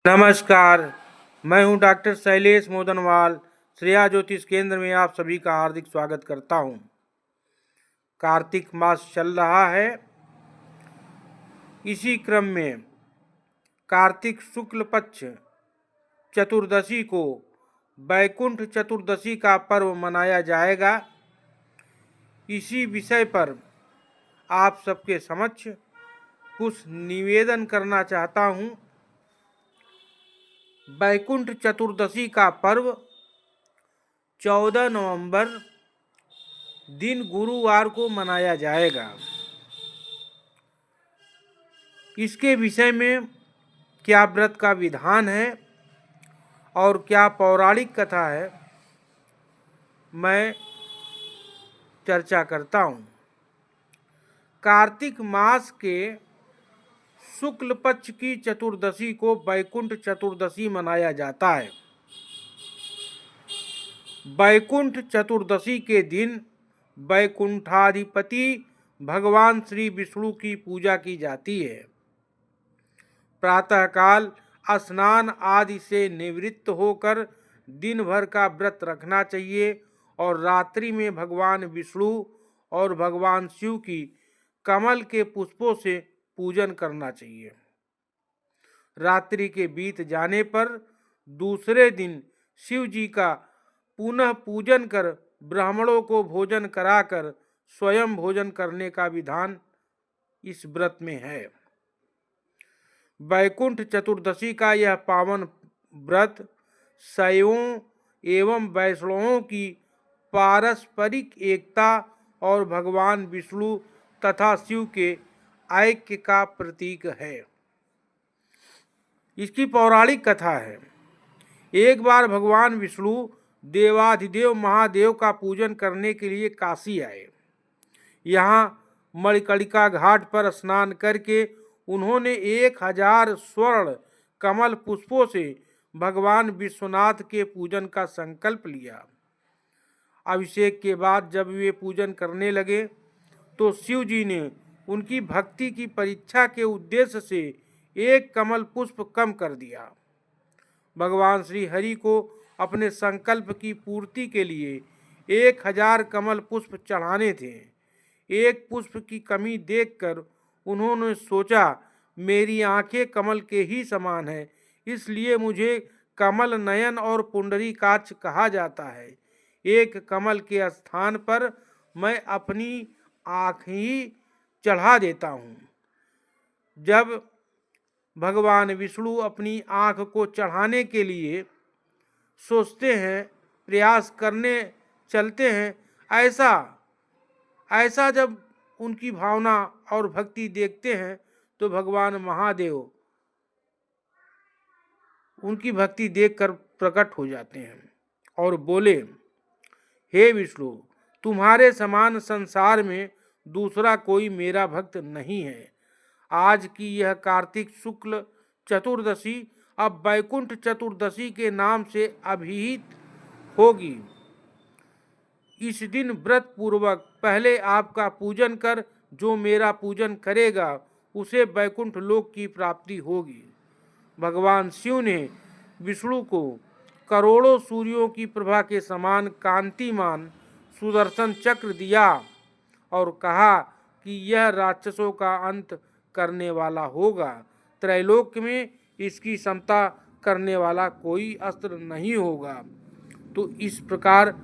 नमस्कार, मैं हूं डॉक्टर शैलेश मोदनवाल। श्रेया ज्योतिष केंद्र में आप सभी का हार्दिक स्वागत करता हूं। कार्तिक मास चल रहा है। इसी क्रम में कार्तिक शुक्ल पक्ष चतुर्दशी को वैकुंठ चतुर्दशी का पर्व मनाया जाएगा। इसी विषय पर आप सबके समक्ष कुछ निवेदन करना चाहता हूं। वैकुंठ चतुर्दशी का पर्व 14 नवंबर दिन गुरुवार को मनाया जाएगा। इसके विषय में क्या व्रत का विधान है और क्या पौराणिक कथा है, मैं चर्चा करता हूँ। कार्तिक मास के शुक्ल पक्ष की चतुर्दशी को वैकुंठ चतुर्दशी मनाया जाता है। वैकुंठ चतुर्दशी के दिन वैकुंठाधिपति भगवान श्री विष्णु की पूजा की जाती है। प्रातःकाल स्नान आदि से निवृत्त होकर दिन भर का व्रत रखना चाहिए और रात्रि में भगवान विष्णु और भगवान शिव की कमल के पुष्पों से पूजन करना चाहिए। रात्रि के बीत जाने पर दूसरे दिन शिव जी का पुनः पूजन कर ब्राह्मणों को भोजन कराकर स्वयं भोजन करने का विधान इस व्रत में है। वैकुंठ चतुर्दशी का यह पावन व्रत शैवों एवं वैष्णवों की पारस्परिक एकता और भगवान विष्णु तथा शिव के ऐक्य का प्रतीक है। इसकी पौराणिक कथा है। एक बार भगवान विष्णु देवाधिदेव महादेव का पूजन करने के लिए काशी आए। यहाँ मणिकर्णिका घाट पर स्नान करके उन्होंने 1000 स्वर्ण कमल पुष्पों से भगवान विश्वनाथ के पूजन का संकल्प लिया। अभिषेक के बाद जब वे पूजन करने लगे तो शिव जी ने उनकी भक्ति की परीक्षा के उद्देश्य से एक कमल पुष्प कम कर दिया। भगवान श्री हरि को अपने संकल्प की पूर्ति के लिए 1000 कमल पुष्प चढ़ाने थे। एक पुष्प की कमी देखकर उन्होंने सोचा, मेरी आंखें कमल के ही समान है, इसलिए मुझे कमल नयन और पुंडरीकाक्ष कहा जाता है। एक कमल के स्थान पर मैं अपनी आँख ही चढ़ा देता हूँ। जब भगवान विष्णु अपनी आँख को चढ़ाने के लिए सोचते हैं, प्रयास करने चलते हैं, ऐसा जब उनकी भावना और भक्ति देखते हैं तो भगवान महादेव उनकी भक्ति देखकर प्रकट हो जाते हैं और बोले, हे विष्णु, तुम्हारे समान संसार में दूसरा कोई मेरा भक्त नहीं है। आज की यह कार्तिक शुक्ल चतुर्दशी अब वैकुंठ चतुर्दशी के नाम से अभिहित होगी। इस दिन व्रत पूर्वक पहले आपका पूजन कर जो मेरा पूजन करेगा उसे वैकुंठ लोक की प्राप्ति होगी। भगवान शिव ने विष्णु को करोड़ों सूर्यों की प्रभा के समान कांतिमान सुदर्शन चक्र दिया और कहा कि यह राक्षसों का अंत करने वाला होगा। त्रैलोक्य में इसकी समता करने वाला कोई अस्त्र नहीं होगा। तो इस प्रकार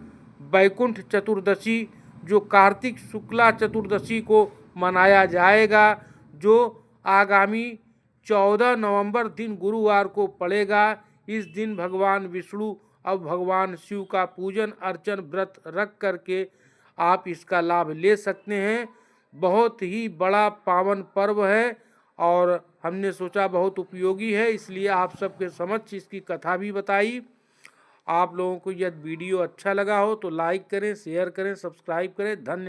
वैकुंठ चतुर्दशी जो कार्तिक शुक्ला चतुर्दशी को मनाया जाएगा, जो आगामी 14 नवंबर दिन गुरुवार को पड़ेगा। इस दिन भगवान विष्णु और भगवान शिव का पूजन अर्चन व्रत रख करके आप इसका लाभ ले सकते हैं। बहुत ही बड़ा पावन पर्व है और हमने सोचा बहुत उपयोगी है, इसलिए आप सबके समक्ष इसकी कथा भी बताई। आप लोगों को यदि वीडियो अच्छा लगा हो तो लाइक करें, शेयर करें, सब्सक्राइब करें। धन्यवाद।